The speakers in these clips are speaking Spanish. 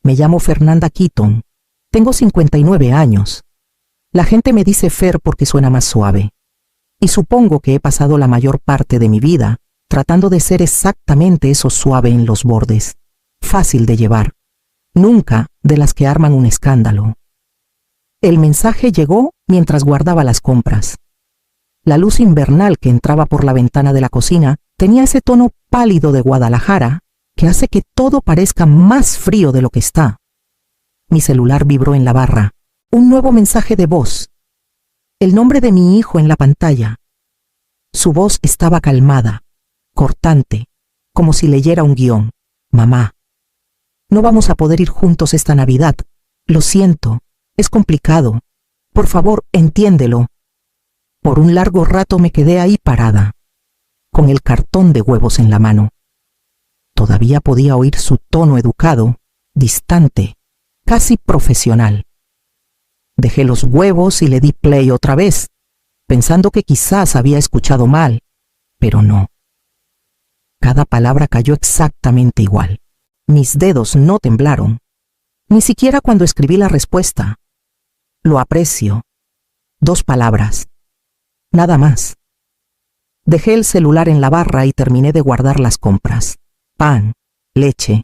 Me llamo Fernanda Keaton. Tengo 59 años. La gente me dice Fer porque suena más suave. Y supongo que he pasado la mayor parte de mi vida tratando de ser exactamente eso suave en los bordes, fácil de llevar, nunca de las que arman un escándalo. El mensaje llegó mientras guardaba las compras. La luz invernal que entraba por la ventana de la cocina tenía ese tono pálido de Guadalajara que hace que todo parezca más frío de lo que está. Mi celular vibró en la barra. Un nuevo mensaje de voz. El nombre de mi hijo en la pantalla. Su voz estaba calmada, cortante, como si leyera un guión. Mamá, no vamos a poder ir juntos esta Navidad. Lo siento, es complicado. Por favor, entiéndelo. Por un largo rato me quedé ahí parada, con el cartón de huevos en la mano. Todavía podía oír su tono educado, distante, casi profesional. Dejé los huevos y le di play otra vez, pensando que quizás había escuchado mal, pero no. Cada palabra cayó exactamente igual. Mis dedos no temblaron, ni siquiera cuando escribí la respuesta. Lo aprecio. 2 palabras. Nada más. Dejé el celular en la barra y terminé de guardar las compras. Pan, leche,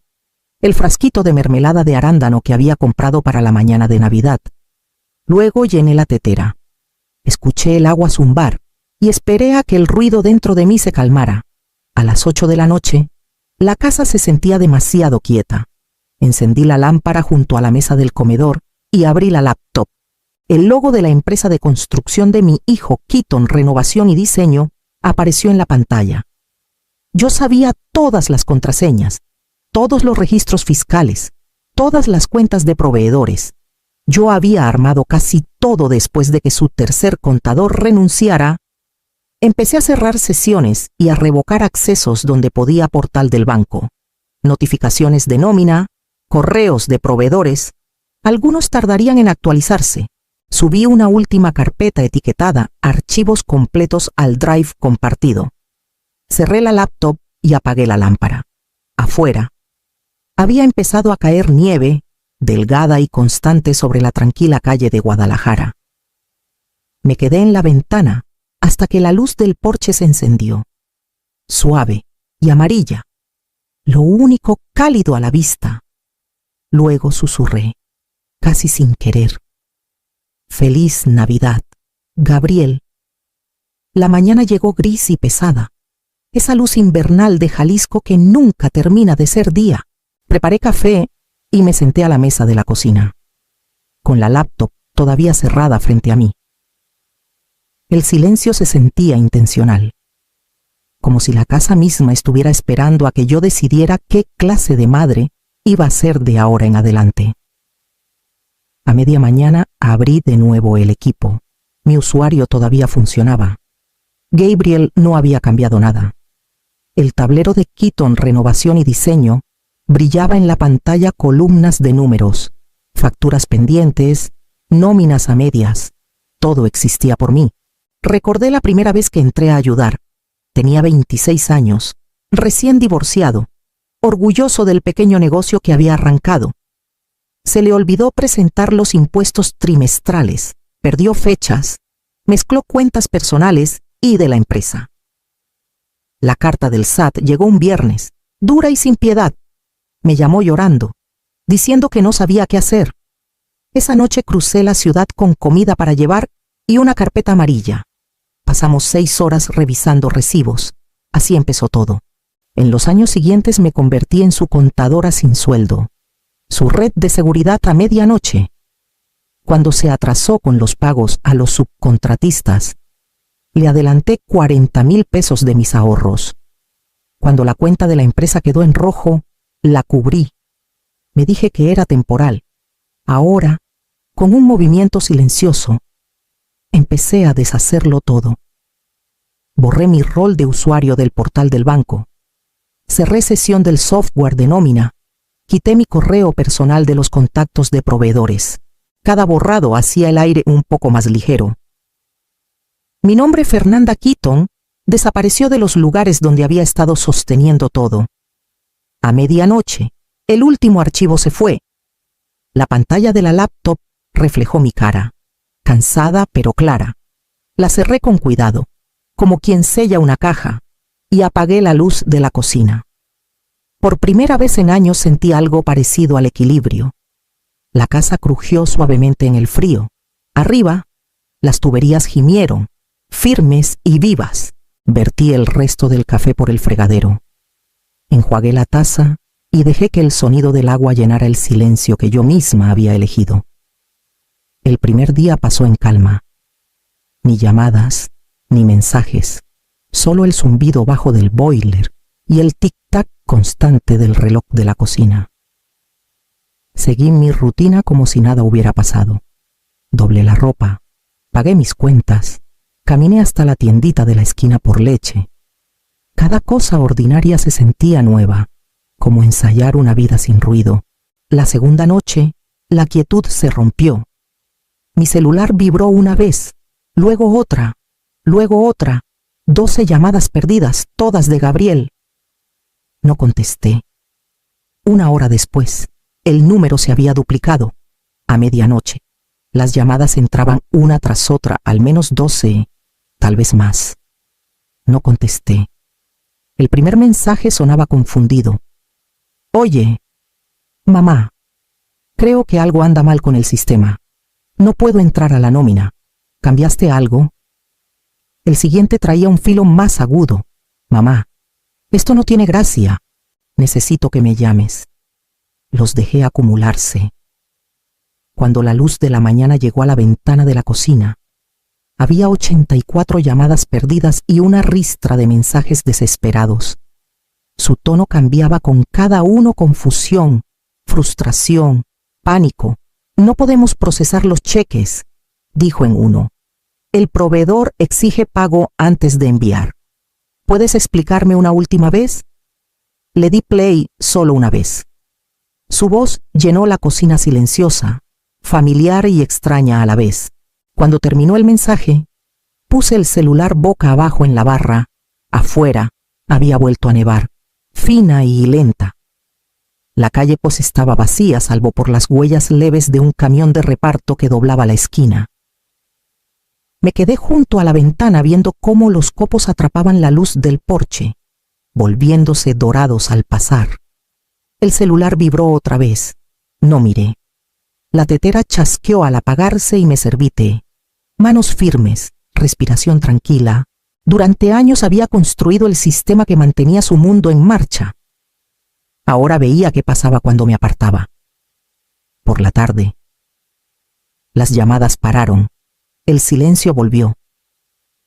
el frasquito de mermelada de arándano que había comprado para la mañana de Navidad. Luego llené la tetera. Escuché el agua zumbar y esperé a que el ruido dentro de mí se calmara. A las 8 de la noche, la casa se sentía demasiado quieta. Encendí la lámpara junto a la mesa del comedor y abrí la laptop. El logo de la empresa de construcción de mi hijo, Keaton Renovación y Diseño, apareció en la pantalla. Yo sabía todas las contraseñas, todos los registros fiscales, todas las cuentas de proveedores. Yo había armado casi todo después de que su tercer contador renunciara. Empecé a cerrar sesiones y a revocar accesos donde podía portal del banco, notificaciones de nómina, correos de proveedores. Algunos tardarían en actualizarse. Subí una última carpeta etiquetada Archivos completos al Drive compartido. Cerré la laptop y apagué la lámpara. Afuera, había empezado a caer nieve, delgada y constante sobre la tranquila calle de Guadalajara. Me quedé en la ventana hasta que la luz del porche se encendió. Suave y amarilla, lo único cálido a la vista. Luego susurré, casi sin querer. Feliz Navidad, Gabriel. La mañana llegó gris y pesada. Esa luz invernal de Jalisco que nunca termina de ser día. Preparé café y me senté a la mesa de la cocina, con la laptop todavía cerrada frente a mí. El silencio se sentía intencional, como si la casa misma estuviera esperando a que yo decidiera qué clase de madre iba a ser de ahora en adelante. A media mañana abrí de nuevo el equipo. Mi usuario todavía funcionaba. Gabriel no había cambiado nada. El tablero de Keaton Renovación y Diseño brillaba en la pantalla columnas de números, facturas pendientes, nóminas a medias. Todo existía por mí. Recordé la primera vez que entré a ayudar. Tenía 26 años, recién divorciado, orgulloso del pequeño negocio que había arrancado. Se le olvidó presentar los impuestos trimestrales, perdió fechas, mezcló cuentas personales y de la empresa. La carta del SAT llegó un viernes, dura y sin piedad. Me llamó llorando, diciendo que no sabía qué hacer. Esa noche crucé la ciudad con comida para llevar y una carpeta amarilla. Pasamos 6 horas revisando recibos. Así empezó todo. En los años siguientes me convertí en su contadora sin sueldo, su red de seguridad a medianoche. Cuando se atrasó con los pagos a los subcontratistas, le adelanté 40,000 pesos de mis ahorros. Cuando la cuenta de la empresa quedó en rojo, la cubrí. Me dije que era temporal. Ahora, con un movimiento silencioso, empecé a deshacerlo todo. Borré mi rol de usuario del portal del banco. Cerré sesión del software de nómina. Quité mi correo personal de los contactos de proveedores. Cada borrado hacía el aire un poco más ligero. Mi nombre, Fernanda Keaton, desapareció de los lugares donde había estado sosteniendo todo. A medianoche, el último archivo se fue La pantalla de la laptop reflejó mi cara, cansada pero clara. La cerré con cuidado, como quien sella una caja, y apagué la luz de la cocina. Por primera vez en años sentí algo parecido al equilibrio. La casa crujió suavemente en el frío. Arriba, las tuberías gimieron, firmes y vivas. Vertí el resto del café por el fregadero. Enjuagué la taza y dejé que el sonido del agua llenara el silencio que yo misma había elegido. El primer día pasó en calma. Ni llamadas, ni mensajes, solo el zumbido bajo del boiler y el tic-tac constante del reloj de la cocina. Seguí mi rutina como si nada hubiera pasado. Doblé la ropa, pagué mis cuentas, caminé hasta la tiendita de la esquina por leche. Cada cosa ordinaria se sentía nueva, como ensayar una vida sin ruido. La segunda noche, la quietud se rompió. Mi celular vibró una vez, luego otra, 12 llamadas perdidas, todas de Gabriel. No contesté. Una hora después, el número se había duplicado. A medianoche, las llamadas entraban una tras otra, al menos 12, tal vez más. No contesté. El primer mensaje sonaba confundido. Oye, mamá, creo que algo anda mal con el sistema. No puedo entrar a la nómina. ¿Cambiaste algo? El siguiente traía un filo más agudo. Mamá, esto no tiene gracia. Necesito que me llames. Los dejé acumularse. Cuando la luz de la mañana llegó a la ventana de la cocina, había 84 llamadas perdidas y una ristra de mensajes desesperados. Su tono cambiaba con cada uno: confusión, frustración, pánico. No podemos procesar los cheques, dijo en uno. El proveedor exige pago antes de enviar. ¿Puedes explicarme una última vez? Le di play solo una vez. Su voz llenó la cocina silenciosa, familiar y extraña a la vez. Cuando terminó el mensaje, puse el celular boca abajo en la barra. Afuera había vuelto a nevar, fina y lenta. La calle pues estaba vacía, salvo por las huellas leves de un camión de reparto que doblaba la esquina. Me quedé junto a la ventana viendo cómo los copos atrapaban la luz del porche, volviéndose dorados al pasar. El celular vibró otra vez. No miré. La tetera chasqueó al apagarse y me serví té. Manos firmes, respiración tranquila. Durante años había construido el sistema que mantenía su mundo en marcha. Ahora veía qué pasaba cuando me apartaba. Por la tarde, las llamadas pararon. El silencio volvió.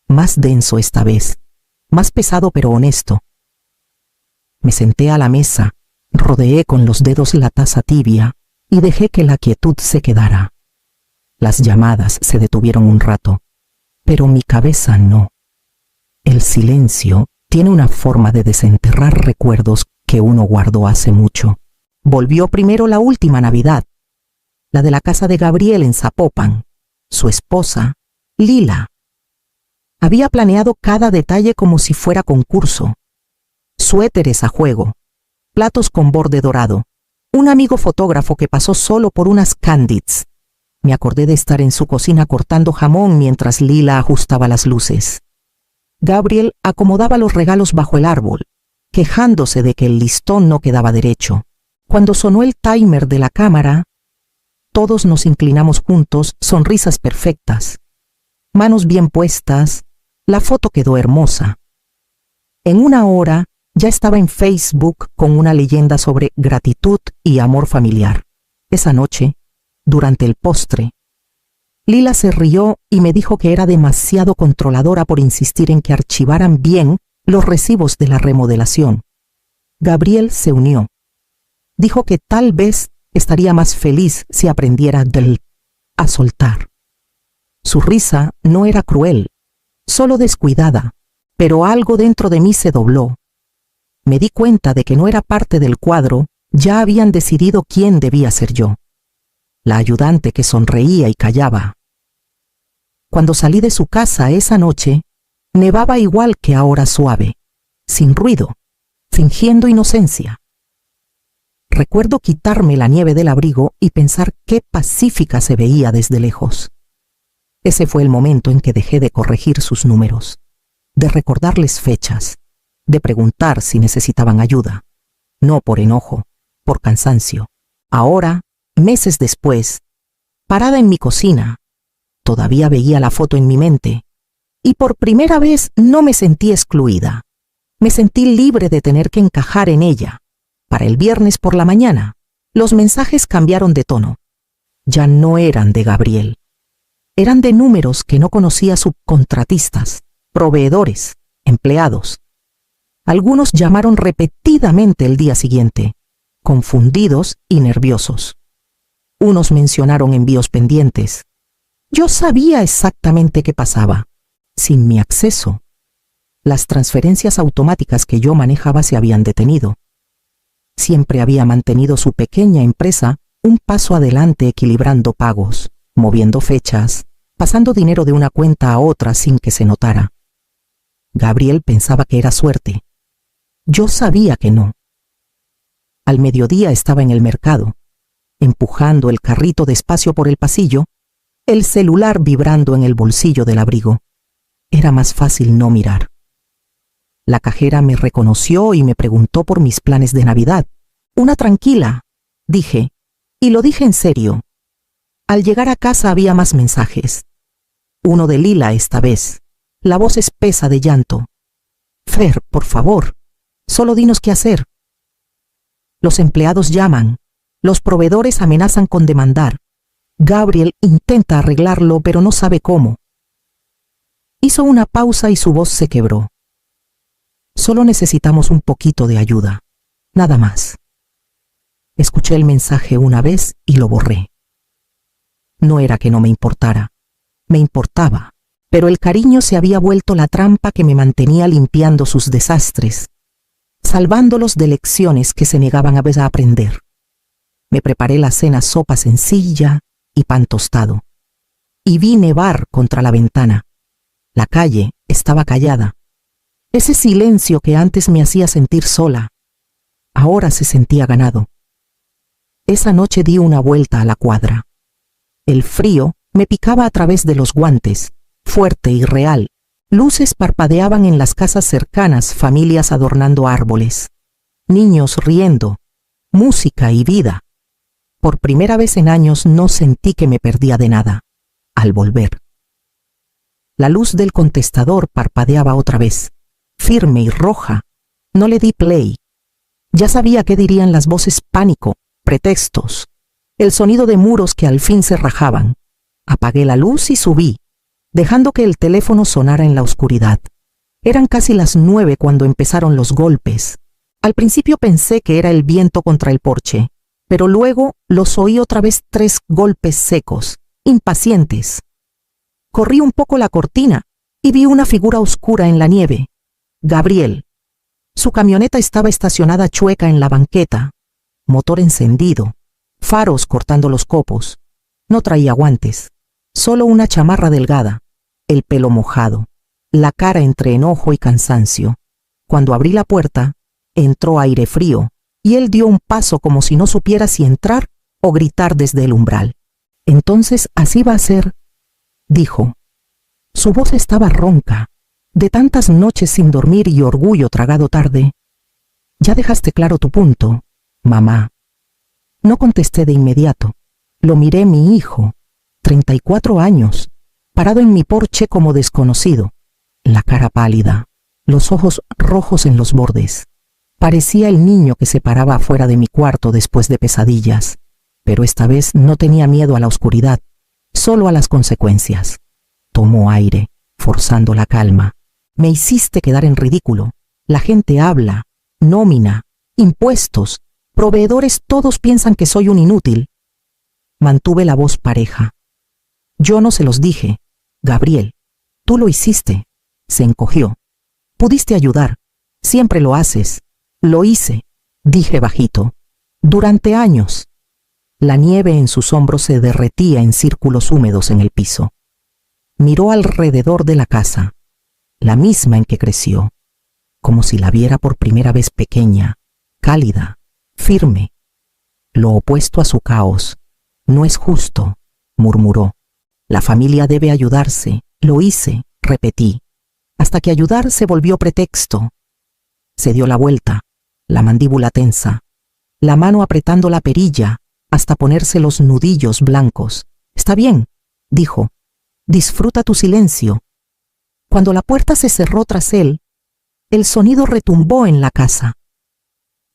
Más denso esta vez, más pesado pero honesto. Me senté a la mesa, rodeé con los dedos la taza tibia y dejé que la quietud se quedara. Las llamadas se detuvieron un rato, pero mi cabeza no. El silencio tiene una forma de desenterrar recuerdos que uno guardó hace mucho. Volvió primero la última Navidad, la de la casa de Gabriel en Zapopan. Su esposa, Lila. Había planeado cada detalle como si fuera concurso. Suéteres a juego, platos con borde dorado, un amigo fotógrafo que pasó solo por unas candids. Me acordé de estar en su cocina cortando jamón mientras Lila ajustaba las luces. Gabriel acomodaba los regalos bajo el árbol, quejándose de que el listón no quedaba derecho. Cuando sonó el timer de la cámara, todos nos inclinamos juntos, sonrisas perfectas, manos bien puestas. La foto quedó hermosa. En una hora ya estaba en Facebook con una leyenda sobre gratitud y amor familiar. Esa noche, durante el postre, Lila se rió y me dijo que era demasiado controladora por insistir en que archivaran bien los recibos de la remodelación. Gabriel se unió. Dijo que tal vez estaría más feliz si aprendiera a soltar. Su risa no era cruel, solo descuidada, pero algo dentro de mí se dobló. Me di cuenta de que no era parte del cuadro, ya habían decidido quién debía ser yo. La ayudante que sonreía y callaba. Cuando salí de su casa esa noche, nevaba igual que ahora, suave, sin ruido, fingiendo inocencia. Recuerdo quitarme la nieve del abrigo y pensar qué pacífica se veía desde lejos. Ese fue el momento en que dejé de corregir sus números, de recordarles fechas, de preguntar si necesitaban ayuda. No por enojo, por cansancio. Ahora, meses después, parada en mi cocina, todavía veía la foto en mi mente y por primera vez no me sentí excluida. Me sentí libre de tener que encajar en ella. Para el viernes por la mañana, los mensajes cambiaron de tono. Ya no eran de Gabriel. Eran de números que no conocía: subcontratistas, proveedores, empleados. Algunos llamaron repetidamente el día siguiente, confundidos y nerviosos. Unos mencionaron envíos pendientes. Yo sabía exactamente qué pasaba. Sin mi acceso, las transferencias automáticas que yo manejaba se habían detenido. Siempre había mantenido su pequeña empresa un paso adelante, equilibrando pagos, moviendo fechas, pasando dinero de una cuenta a otra sin que se notara. Gabriel pensaba que era suerte. Yo sabía que no. Al mediodía estaba en el mercado, empujando el carrito despacio por el pasillo, el celular vibrando en el bolsillo del abrigo. Era más fácil no mirar. La cajera me reconoció y me preguntó por mis planes de Navidad. Una tranquila, dije, y lo dije en serio. Al llegar a casa había más mensajes. Uno de Lila esta vez, la voz espesa de llanto. Fer, por favor, solo dinos qué hacer. Los empleados llaman, los proveedores amenazan con demandar. Gabriel intenta arreglarlo, pero no sabe cómo. Hizo una pausa y su voz se quebró. Solo necesitamos un poquito de ayuda, nada más. Escuché el mensaje una vez y lo borré. No era que no me importara, me importaba, pero el cariño se había vuelto la trampa que me mantenía limpiando sus desastres, salvándolos de lecciones que se negaban a veces a aprender. Me preparé la cena: sopa sencilla y pan tostado. Y vi nevar contra la ventana. La calle estaba callada. Ese silencio que antes me hacía sentir sola, ahora se sentía ganado. Esa noche di una vuelta a la cuadra. El frío me picaba a través de los guantes, fuerte y real. Luces parpadeaban en las casas cercanas, familias adornando árboles, niños riendo, música y vida. Por primera vez en años no sentí que me perdía de nada. Al volver, la luz del contestador parpadeaba otra vez, firme y roja. No le di play. Ya sabía qué dirían las voces: pánico, pretextos, el sonido de muros que al fin se rajaban. Apagué la luz y subí, dejando que el teléfono sonara en la oscuridad. Eran casi las 9 cuando empezaron los golpes. Al principio pensé que era el viento contra el porche, pero luego los oí otra vez: 3 golpes secos, impacientes. Corrí un poco la cortina y vi una figura oscura en la nieve. Gabriel. Su camioneta estaba estacionada chueca en la banqueta, motor encendido, faros cortando los copos. No traía guantes, solo una chamarra delgada, el pelo mojado, la cara entre enojo y cansancio. Cuando abrí la puerta, entró aire frío y él dio un paso como si no supiera si entrar o gritar desde el umbral. Entonces así va a ser, dijo. Su voz estaba ronca, de tantas noches sin dormir y orgullo tragado tarde. Ya dejaste claro tu punto, mamá. No contesté de inmediato. Lo miré: mi hijo, 34 años, parado en mi porche como desconocido, la cara pálida, los ojos rojos en los bordes. Parecía el niño que se paraba afuera de mi cuarto después de pesadillas, pero esta vez no tenía miedo a la oscuridad, solo a las consecuencias. Tomó aire, forzando la calma. Me hiciste quedar en ridículo. La gente habla, nómina, impuestos, proveedores, todos piensan que soy un inútil. Mantuve la voz pareja. Yo no se los dije. Gabriel, tú lo hiciste. Se encogió. Pudiste ayudar. Siempre lo haces. Lo hice, dije bajito. Durante años. La nieve en sus hombros se derretía en círculos húmedos en el piso. Miró alrededor de la casa, la misma en que creció, como si la viera por primera vez: pequeña, cálida, firme, lo opuesto a su caos. No es justo, murmuró. La familia debe ayudarse. Lo hice, repetí, hasta que ayudar se volvió pretexto. Se dio la vuelta, la mandíbula tensa, la mano apretando la perilla hasta ponerse los nudillos blancos. Está bien, dijo. Disfruta tu silencio. Cuando la puerta se cerró tras él, el sonido retumbó en la casa.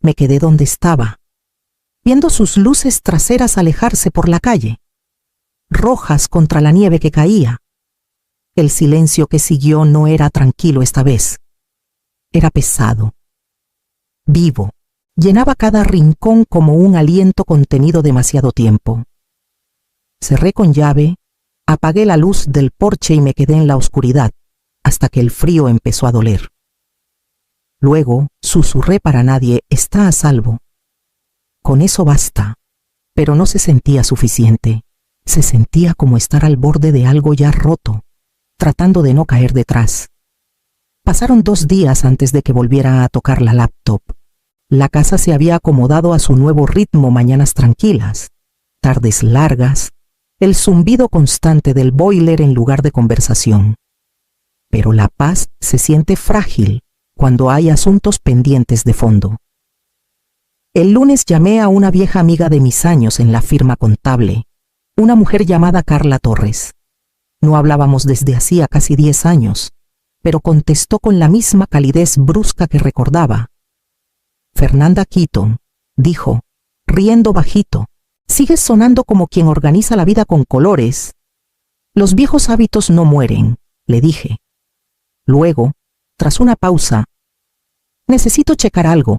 Me quedé donde estaba, viendo sus luces traseras alejarse por la calle, rojas contra la nieve que caía. El silencio que siguió no era tranquilo esta vez. Era pesado, vivo, llenaba cada rincón como un aliento contenido demasiado tiempo. Cerré con llave, apagué la luz del porche y me quedé en la oscuridad, hasta que el frío empezó a doler. Luego susurré para nadie: está a salvo. Con eso basta, pero no se sentía suficiente. Se sentía como estar al borde de algo ya roto, tratando de no caer detrás. Pasaron 2 días antes de que volviera a tocar la laptop. La casa se había acomodado a su nuevo ritmo: mañanas tranquilas, tardes largas, el zumbido constante del boiler en lugar de conversación. Pero la paz se siente frágil cuando hay asuntos pendientes de fondo. El lunes llamé a una vieja amiga de mis años en la firma contable, una mujer llamada Carla Torres. No hablábamos desde hacía casi 10 años, pero contestó con la misma calidez brusca que recordaba. Fernanda Keaton, dijo, riendo bajito, sigues sonando como quien organiza la vida con colores. Los viejos hábitos no mueren, le dije. Luego, tras una pausa, necesito checar algo,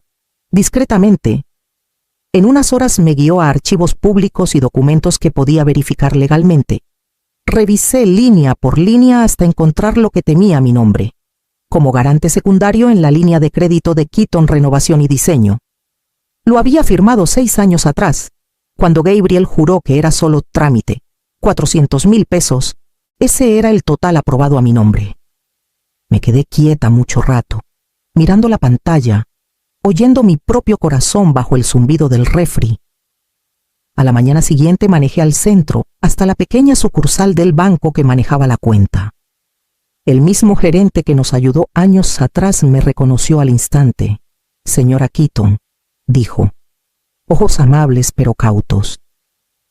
discretamente. En unas horas me guió a archivos públicos y documentos que podía verificar legalmente. Revisé línea por línea hasta encontrar lo que temía mi nombre, como garante secundario en la línea de crédito de Keaton Renovación y Diseño. Lo había firmado 6 años atrás, cuando Gabriel juró que era solo trámite, 400,000 pesos. Ese era el total aprobado a mi nombre. Me quedé quieta mucho rato, mirando la pantalla, oyendo mi propio corazón bajo el zumbido del refri. A la mañana siguiente manejé al centro, hasta la pequeña sucursal del banco que manejaba la cuenta. El mismo gerente que nos ayudó años atrás me reconoció al instante. Señora Keaton, dijo, ojos amables pero cautos.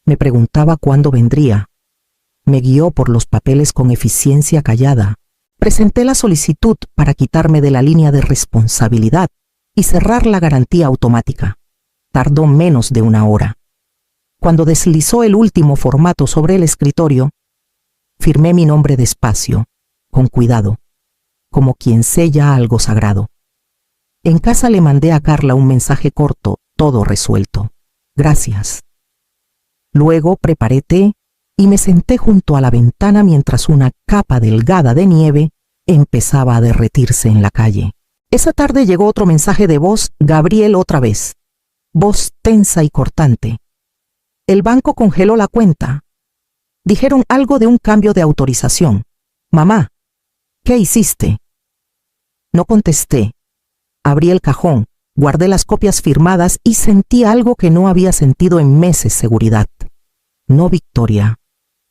Me preguntaba cuándo vendría. Me guió por los papeles con eficiencia callada. Presenté la solicitud para quitarme de la línea de responsabilidad y cerrar la garantía automática. Tardó menos de 1 hora. Cuando deslizó el último formato sobre el escritorio, firmé mi nombre despacio, con cuidado, como quien sella algo sagrado. En casa le mandé a Carla un mensaje corto, todo resuelto. Gracias. Luego preparé té y me senté junto a la ventana mientras una capa delgada de nieve empezaba a derretirse en la calle. Esa tarde llegó otro mensaje de voz, Gabriel otra vez. Voz tensa y cortante. El banco congeló la cuenta. Dijeron algo de un cambio de autorización. Mamá, ¿qué hiciste? No contesté. Abrí el cajón, guardé las copias firmadas y sentí algo que no había sentido en meses: seguridad. No victoria,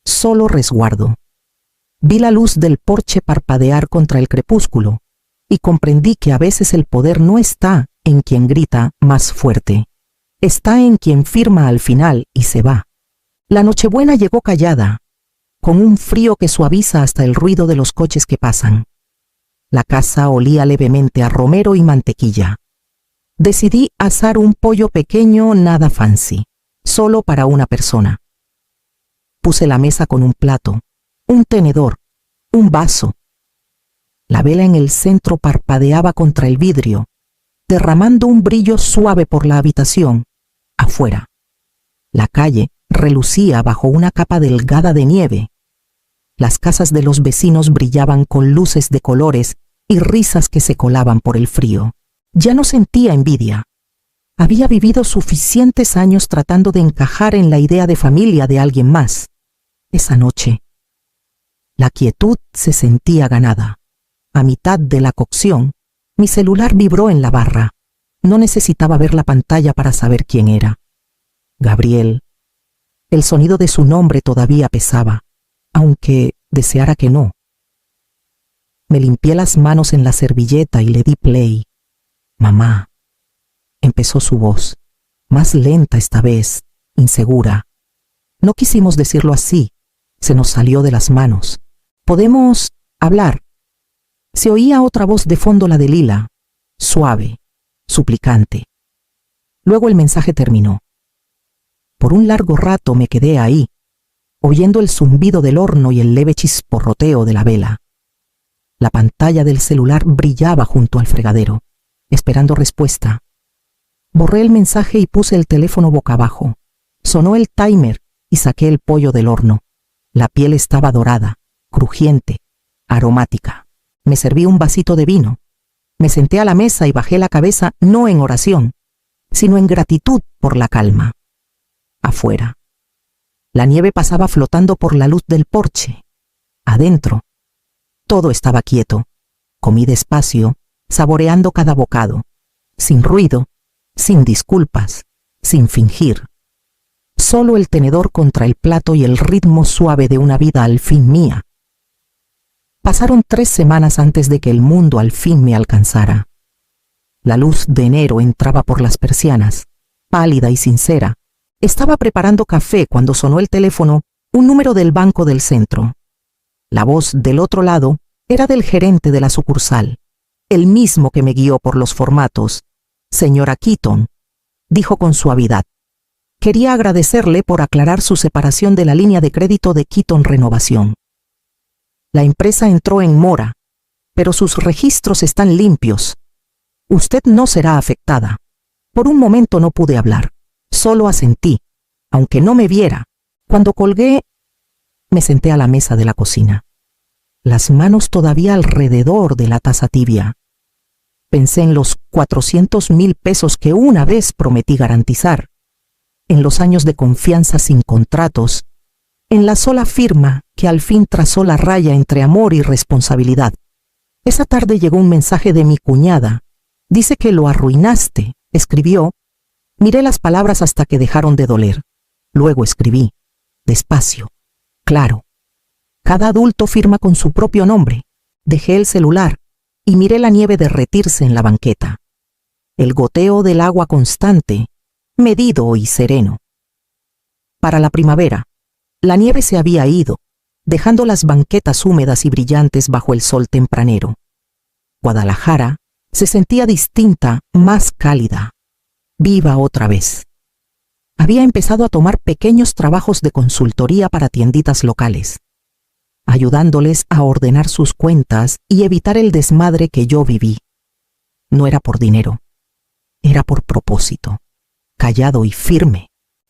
solo resguardo. Vi la luz del porche parpadear contra el crepúsculo y comprendí que a veces el poder no está en quien grita más fuerte. Está en quien firma al final y se va. La Nochebuena llegó callada, con un frío que suaviza hasta el ruido de los coches que pasan. La casa olía levemente a romero y mantequilla. Decidí asar un pollo pequeño, nada fancy, solo para una persona. Puse la mesa con un plato, un tenedor, un vaso. La vela en el centro parpadeaba contra el vidrio, derramando un brillo suave por la habitación. Afuera, la calle relucía bajo una capa delgada de nieve. Las casas de los vecinos brillaban con luces de colores y risas que se colaban por el frío. Ya no sentía envidia. Había vivido suficientes años tratando de encajar en la idea de familia de alguien más. Esa noche, la quietud se sentía ganada. A mitad de la cocción, mi celular vibró en la barra. No necesitaba ver la pantalla para saber quién era. Gabriel. El sonido de su nombre todavía pesaba, aunque deseara que no. Me limpié las manos en la servilleta y le di play. Mamá. Empezó su voz, más lenta esta vez, insegura. No quisimos decirlo así, se nos salió de las manos. ¿Podemos hablar? Se oía otra voz de fondo, la de Lila, suave, suplicante. Luego el mensaje terminó. Por un largo rato me quedé ahí, oyendo el zumbido del horno y el leve chisporroteo de la vela. La pantalla del celular brillaba junto al fregadero, esperando respuesta. Borré el mensaje y puse el teléfono boca abajo. Sonó el timer y saqué el pollo del horno. La piel estaba dorada, crujiente, aromática. Me serví un vasito de vino. Me senté a la mesa y bajé la cabeza no en oración, sino en gratitud por la calma. Afuera. La nieve pasaba flotando por la luz del porche. Adentro. Todo estaba quieto. Comí despacio, saboreando cada bocado. Sin ruido, sin disculpas, sin fingir. Solo el tenedor contra el plato y el ritmo suave de una vida al fin mía. Pasaron 3 semanas antes de que el mundo al fin me alcanzara. La luz de enero entraba por las persianas, pálida y sincera. Estaba preparando café cuando sonó el teléfono, un número del banco del centro. La voz del otro lado era del gerente de la sucursal, el mismo que me guió por los formatos. Señora Keaton, dijo con suavidad. Quería agradecerle por aclarar su separación de la línea de crédito de Keaton Renovación. La empresa entró en mora, pero sus registros están limpios. Usted no será afectada. Por un momento no pude hablar. Solo asentí, aunque no me viera. Cuando colgué, me senté a la mesa de la cocina, las manos todavía alrededor de la taza tibia. Pensé en los 400,000 pesos que una vez prometí garantizar, en los años de confianza sin contratos, en la sola firma que al fin trazó la raya entre amor y responsabilidad. Esa tarde llegó un mensaje de mi cuñada. Dice que lo arruinaste, escribió. Miré las palabras hasta que dejaron de doler. Luego escribí, despacio, claro. Cada adulto firma con su propio nombre. Dejé el celular y miré la nieve derretirse en la banqueta. El goteo del agua constante, medido y sereno. Para la primavera, la nieve se había ido, dejando las banquetas húmedas y brillantes bajo el sol tempranero. Guadalajara se sentía distinta, más cálida. Viva otra vez. Había empezado a tomar pequeños trabajos de consultoría para tienditas locales, ayudándoles a ordenar sus cuentas y evitar el desmadre que yo viví. No era por dinero, era por propósito, callado y firme.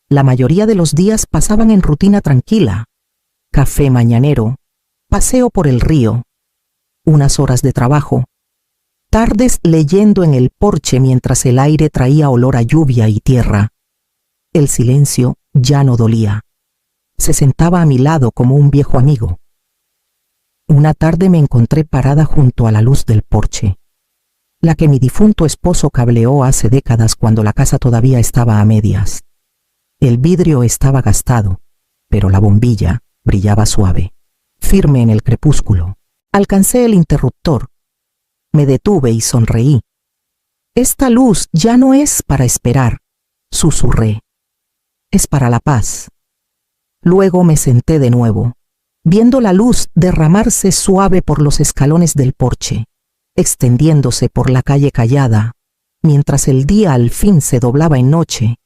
La mayoría de los días pasaban en rutina tranquila, café mañanero, paseo por el río, unas horas de trabajo, tardes leyendo en el porche mientras el aire traía olor a lluvia y tierra. El silencio ya no dolía. Se sentaba a mi lado como un viejo amigo. Una tarde me encontré parada junto a la luz del porche, la que mi difunto esposo cableó hace décadas cuando la casa todavía estaba a medias. El vidrio estaba gastado, pero la bombilla brillaba suave, firme en el crepúsculo. Alcancé el interruptor. Me detuve y sonreí. Esta luz ya no es para esperar, susurré. Es para la paz. Luego me senté de nuevo, viendo la luz derramarse suave por los escalones del porche, extendiéndose por la calle callada, mientras el día al fin se doblaba en noche